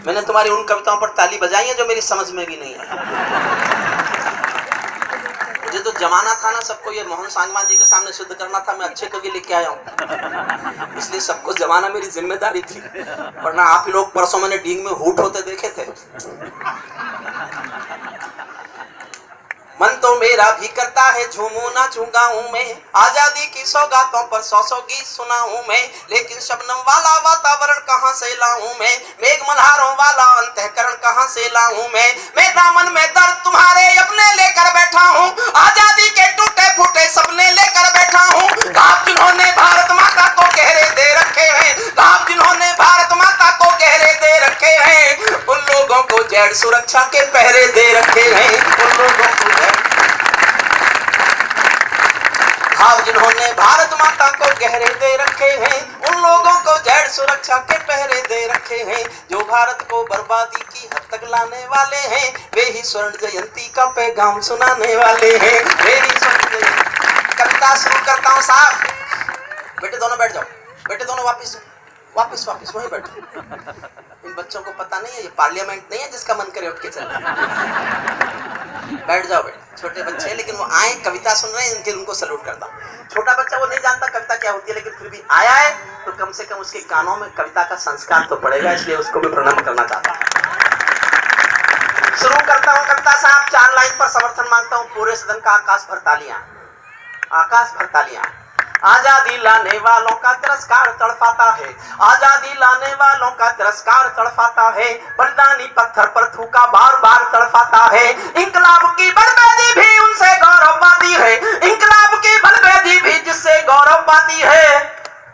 मैंने तुम्हारी उन कविताओं पर ताली बजाई है जो मेरी समझ में भी नहीं है। मुझे तो जमाना था ना सबको ये मोहन सांगवान जी के सामने सिद्ध करना था मैं अच्छे कवि लेके आया हूँ, इसलिए सबको जमाना मेरी जिम्मेदारी थी। वरना आप ही लोग परसों मैंने डींग में हूट होते देखे थे। मन तो मेरा भी करता है झूमू नाचूं गाऊं मैं, आजादी की सौगातों पर सौ सौ गीत सुनाऊं मैं, लेकिन शबनम वाला वातावरण कहां से लाऊं मैं, मेघ मल्हारों वाला अंतःकरण कहां से लाऊं मैं दामन में दर्द तुम्हारे अपने लेकर बैठा हूं, आजादी के टूटे फूटे सपने लेकर बैठा हूं। घाव जिन्होंने भारत माता को गहरे दे रखे हैं, घाव जिन्होंने भारत माता को गहरे दे रखे हैं, उन लोगों को जेड सुरक्षा के पहरे दे रखे हैं, उन लोगों को भाव जिन्होंने भारत माता को गहरे दे रखे हैं, उन लोगों को जेड सुरक्षा के पहरे दे रखे हैं, जो भारत को बर्बादी की हद तक लाने वाले हैं, वे ही स्वर्ण जयंती का पैगाम सुनाने वाले हैं, वे ही स्वर्ण जयंती। कविता शुरू करता हूँ साहब। बेटे दोनों बैठ जाओ, बेटे दोनों वापिस वापिस वापिस वहीं बैठो। इन बच्चों को पता नहीं है ये पार्लियामेंट नहीं है जिसका मन करे उठ के चले। बैठ जाओ बेटे, छोटे बच्चे हैं लेकिन वो आए कविता सुन रहे हैं, इनके उनको सैल्यूट करता हूँ। छोटा बच्चा वो नहीं जानता कविता क्या होती है, लेकिन फिर भी आया है तो कम से कम उसके कानों में कविता का संस्कार तो पड़ेगा, इसलिए उसको भी प्रणाम करना चाहता हूँ। शुरू करता हूँ कविता साहब। 4 लाइन पर समर्थन मांगता हूँ। पूरे सदन का आकाश भर तालियां, आकाश भर तालियां। आजादी लाने वालों का तिरस्कार तड़पाता है, आजादी लाने वालों का तिरस्कार तड़पाता है, बलिदानी पत्थर पर थूका बार बार तड़पाता है, इंकलाब की बलवेदी भी उनसे गौरव पाती है, इंकलाब की बलवेदी भी जिससे गौरव पाती है,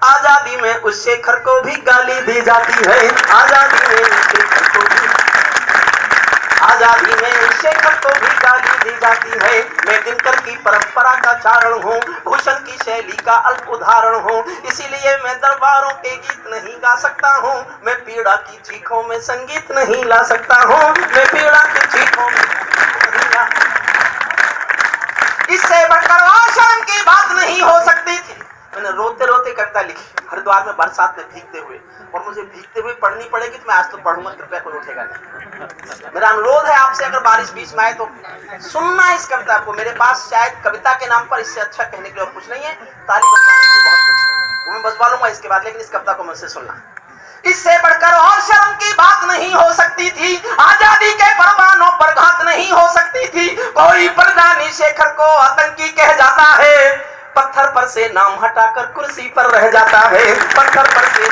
आजादी में उस शेखर को भी गाली दी जाती है, आजादी में उस शेखर को भी, आजादी में उस शेखर को भी गाली दी जाती है। मैं दिनकर की परंपरा का चारण हूँ, भूषण की शैली का अल्प उदाहरण हूँ, इसीलिए मैं दरबारों के गीत नहीं गा सकता हूँ, मैं पीड़ा की चीखों में संगीत नहीं ला सकता हूँ, मैं पीड़ा की चीखों में नहीं ला। इससे बढ़कर और शर्म की बात नहीं हो सकती थी। मैंने रोते रोते कविता लिखी हरिद्वार में बरसात में भीगते हुए, और मुझे भीगते हुए पढ़नी पड़ेगी तो मैं आज तो पढ़ूंगा, कृपया कोई उठेगा नहीं। मेरा अनुरोध है आपसे, अगर बारिश बीच में आए तो सुनना इस कविता को। मेरे पास शायद कविता के नाम पर इससे अच्छा कहने के लिए और कुछ नहीं है, ताली बजवाने के लिए बहुत कुछ है, वो मैं बजवा लूंगा इसके बाद, लेकिन इस कविता को मुझसे सुनना। इससे बढ़कर और शर्म की बात नहीं हो सकती थी, आजादी के परवानों पर घात नहीं हो सकती थी, कोई बलिदानी शेखर को आतंकी कह जाता है, पत्थर पर से नाम हटाकर कुर्सी पर रह जाता है, पत्थर पर से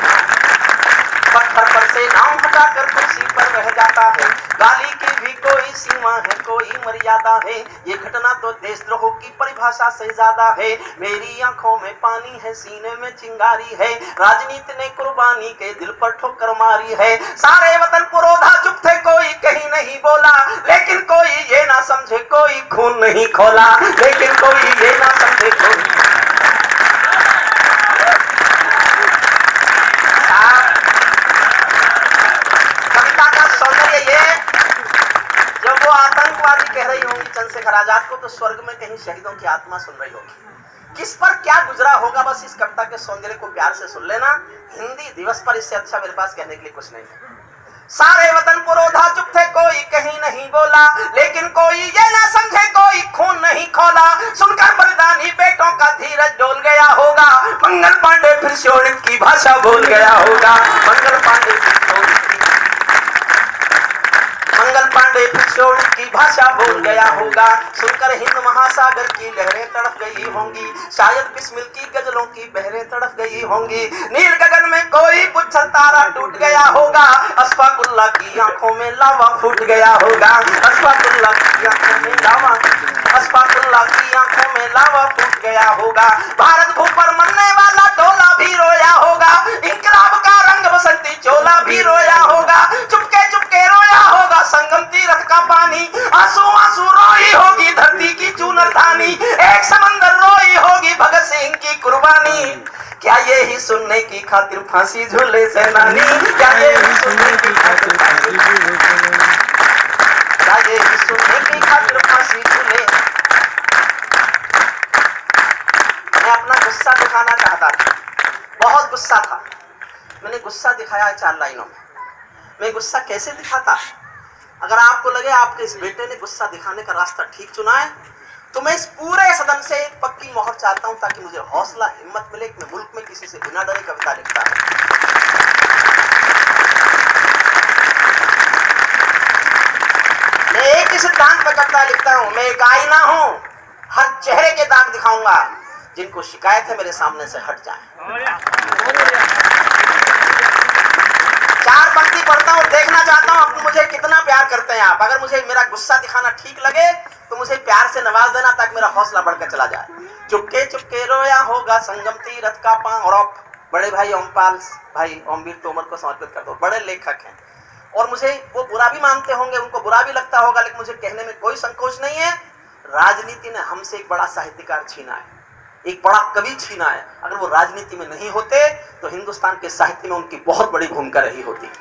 नाम हटाकर कुर्सी पर रह जाता है, गाली की भी कोई सीमा है, कोई मर्यादा है, ये घटना तो देशद्रोह की परिभाषा से ज्यादा है, मेरी आंखों में पानी है, सीने में चिंगारी है, राजनीति ने कुर्बानी के दिल पर ठोकर मारी है, सारे वतन पुरोधा चुप थे, कोई कहीं नहीं बोला, लेकिन कोई ये ना समझे कोई खून नहीं खोला, लेकिन कोई ये ना समझे कोई। कविता का सौंदर्य ये, जब वो आतंकवादी कह रही होंगी चंद्रशेखर आजाद को, तो स्वर्ग में कहीं शहीदों की आत्मा सुन रही होगी। किस पर क्या गुजरा होगा, बस इस कविता के सौंदर्य को प्यार से सुन लेना। हिंदी दिवस पर इससे अच्छा मेरे पास कहने के लिए कुछ नहीं है। सारे वतन पुरोधा चुप थे, कोई कहीं नहीं बोला, लेकिन कोई ये ना समझे कोई खून नहीं खोला, सुनकर बलिदानी बेटों का धीरज डोल गया होगा, मंगल पांडे फिर शोणित की भाषा बोल गया होगा, मंगल पांडे फिर शोणित की भाषा बोल गया होगा, सुनकर हिंद महासागर की लहरें तड़प गई होंगी, शायद बिस्मिल की गजलों की बहरें तड़प गई होंगी, नील गगन में कोई पुच्छल तारा टूट गया होगा, अशफाकुल्लाह की आंखों में लावा फूट गया होगा, अशफाकुल्लाह की आंखों में लावा, अशफाकुल्लाह की आंखों में लावा फूट गया होगा, भारत भू पर मरने वाला टोला भी रोया होगा, इंकलाब का रंग बसंती चोला भी रोया होगा, चुपके चुपके रोया होगा संगम तीरथ का पानी, आंसू आंसू रोई होगी धरती की चूनरधानी, एक समंदर रोई होगी भगत सिंह की कुर्बानी, क्या ये ही सुनने की खातिर फांसी झूले सेनानी, क्या ये ही सुनने की खातिर फांसी झूले, क्या ये ही सुनने की खातिर फांसी झूले। मैं अपना गुस्सा दिखाना चाहता था, बहुत गुस्सा था, मैंने गुस्सा दिखाया 4 लाइनों में। मैं गुस्सा कैसे दिखाता। अगर आपको लगे आपके इस बेटे ने गुस्सा दिखाने का रास्ता ठीक चुना है, तो मैं इस पूरे सदन से एक पक्की मोहर चाहता हूं, ताकि मुझे हौसला हिम्मत मिले कि मैं मुल्क में किसी से बिना डरे कविता लिखता है। मैं एक ही सिद्धांत पर कविता लिखता हूं, मैं एक आईना हूं, हर चेहरे के दाग दिखाऊंगा, जिनको शिकायत है मेरे सामने से हट जाएं। 4 पंक्ति पढ़ता हूं, देखना चाहता हूं आप मुझे कितना प्यार करते हैं आप। अगर मुझे मेरा गुस्सा दिखाना ठीक लगे तो मुझे प्यार से नवाज देना, ताकि मेरा हौसला बढ़कर चला जाए। चुपके चुपके रोया होगा संगम तीरथ का पांव। और बड़े भाई ओमपाल भाई ओमवीर तोमर को समर्पित कर दो, बड़े लेखक हैं और मुझे वो बुरा भी मानते होंगे, उनको बुरा भी लगता होगा, लेकिन मुझे कहने में कोई संकोच नहीं है। राजनीति ने हमसे एक बड़ा साहित्यकार छीना है, एक बड़ा कवि छीना है। अगर वो राजनीति में नहीं होते तो हिंदुस्तान के साहित्य में उनकी बहुत बड़ी भूमिका रही होती।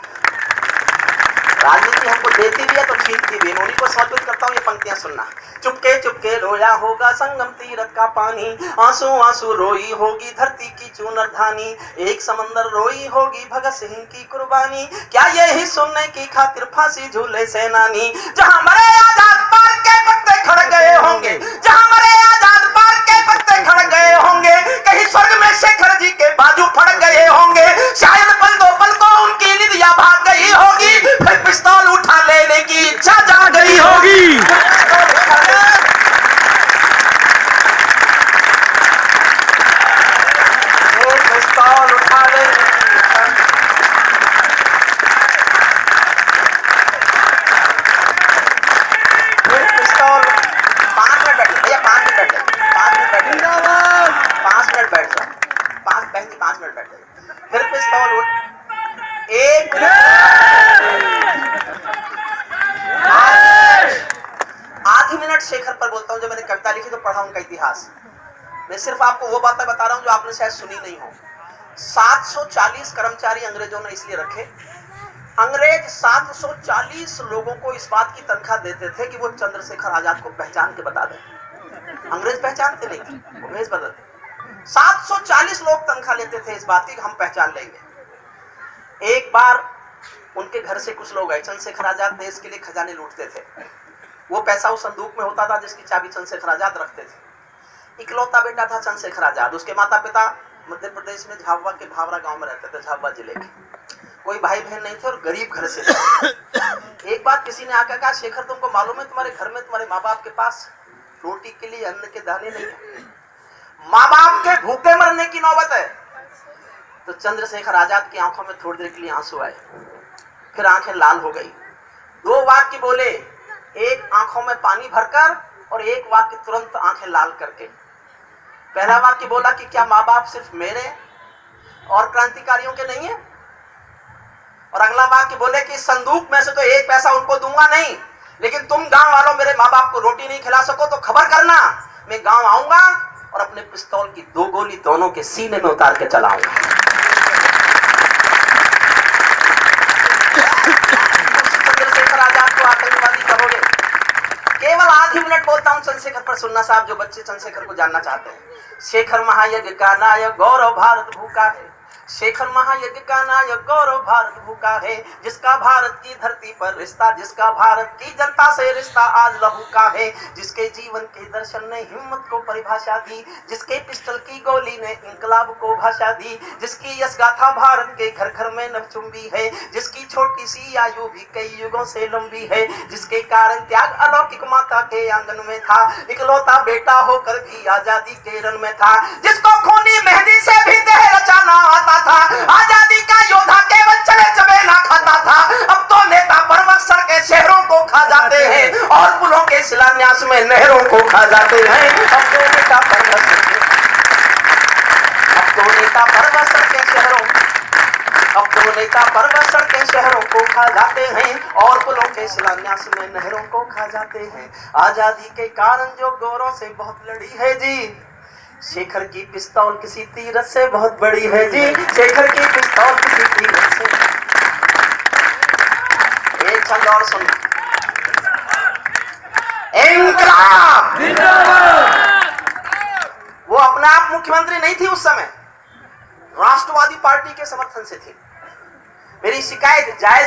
राजनीति हमको देती भी है तो छीनती भी है। उन्हीं को समर्पित करता हूँ ये पंक्तियां सुनना। चुपके चुपके रोया होगा संगम तीरथ का पानी, आंसू आंसू रोई होगी धरती की चूनर धानी, एक समंदर रोई होगी भगत सिंह की कुर्बानी, क्या यही सुनने की खातिर फांसी झूले सेनानी। जहां मरे आजाद पार के पत्ते खड़ गए होंगे, जहां मरे आजाद पार के पत्ते खड़ गए होंगे, कहीं स्वर्ग में शेखर जी के बाजू फड़ गए होंगे, शायद पल दो पल को उनकी निदिया भाग गई होगी, फिर पिस्तौल उठा लेने की इच्छा जाग गई होगी। पिस्तौल उठा लेने फिर पिस्तौल 5 मिनट बैठ भैया, 5 मिनट बैठ 5 मिनट बैठ 5 मिनट बैठ जाओ, 5 मिनट बैठ जाओ। फिर पिस्तौल उठ एक आधी मिनट शेखर पर बोलता हूं। जब मैंने कविता लिखी तो पढ़ा उनका इतिहास। मैं सिर्फ आपको वो बातें बता रहा हूं जो आपने शायद सुनी नहीं हो। 740 कर्मचारी अंग्रेजों ने इसलिए रखे। अंग्रेज 740 लोगों को इस बात की तनख्वाह देते थे कि वो चंद्रशेखर आजाद को पहचान के बता दें। अंग्रेज पहचानते नहीं थे, अंग्रेज बदलते। 740 लोग तनख्वाह लेते थे इस बात की कि हम पहचान लेंगे। एक बार उनके घर से कुछ लोग आए। चंद्रशेखर आजाद देश के लिए खजाने लूटते थे। वो पैसा उस संदूक में होता था जिसकी चाबी चंद्रशेखर आजाद रखते थे। इकलौता बेटा था चंद्रशेखर आजाद। उसके माता पिता मध्य प्रदेश में झाबुआ के भावरा गांव में रहते थे, झाबुआ जिले के। कोई भाई बहन नहीं थे और गरीब घर से थे। एक बार किसी ने आकर कहा, शेखर तुमको मालूम है तुम्हारे घर में तुम्हारे माँ बाप के पास रोटी के लिए अन्न के दाने नहीं है, माँ बाप के भूखे मरने की नौबत है। तो चंद्रशेखर आजाद की आंखों में थोड़ी देर के लिए आंसू आए, फिर आंखें लाल हो गई। 2 वाक्य बोले, एक आंखों में पानी भरकर और एक वाक्य तुरंत आंखें लाल करके। पहला वाक्य बोला कि क्या माँ बाप सिर्फ मेरे और क्रांतिकारियों के नहीं है, और अगला वाक्य बोले कि संदूक में से तो 1 पैसा उनको दूंगा नहीं, लेकिन तुम गांव वालों मेरे माँ बाप को रोटी नहीं खिला सको तो खबर करना, मैं गांव आऊंगा और अपने पिस्तौल की 2 गोली दोनों के सीने में उतार के चलाऊंगा। चंद्रशेखर आजाद को आतंकवादी कहोगे? केवल आधी मिनट बोलता हूं चंद्रशेखर पर, सुनना साहब जो बच्चे चंद्रशेखर को जानना चाहते हैं। शेखर महायज्ञ का नायक गौरव भारत भूखा है, शेखर महायज्ञ का नायक गौरव भारत भूखा है, जिसका भारत की धरती पर रिश्ता, जिसका भारत की जनता से रिश्ता आज लहू का है, जिसके जीवन के दर्शन ने हिम्मत को परिभाषा दी, जिसके पिस्टल की गोली ने इंकलाब को भाषा दी, जिसकी यश गाथा भारत के घर घर में नवचुंबी है, जिसकी छोटी सी आयु भी कई युगों से लंबी है, जिसके कारण त्याग अलौकिक माता के आंगन में था, इकलौता बेटा होकर भी आजादी के रण में था, जिसको खूनी मेहंदी से भी देह रचाना आता था, आजादी का योद्धा केवल चले चबेला खाता था। अब तो नेता पर्वत सर के शहरों को खा जाते हैं और पुलों के शिलान्यास में नहरों को खा जाते हैं। अब तो नेता पर्वत सर के शहरों को खा जाते हैं और पुलों के शिलान्यास में नहरों को खा जाते हैं। आजादी के कारण जो गोरों से बहुत लड़ी है जी, शेखर की पिस्तौल किसी तीरथ से बहुत बड़ी है जी, शेखर की पिस्तौल किसी तीरथ से। एक छंद और सुन। इंकलाब वो अपने आप मुख्यमंत्री नहीं थी उस समय, राष्ट्रवादी पार्टी के समर्थन से थी। मेरी शिकायत जायज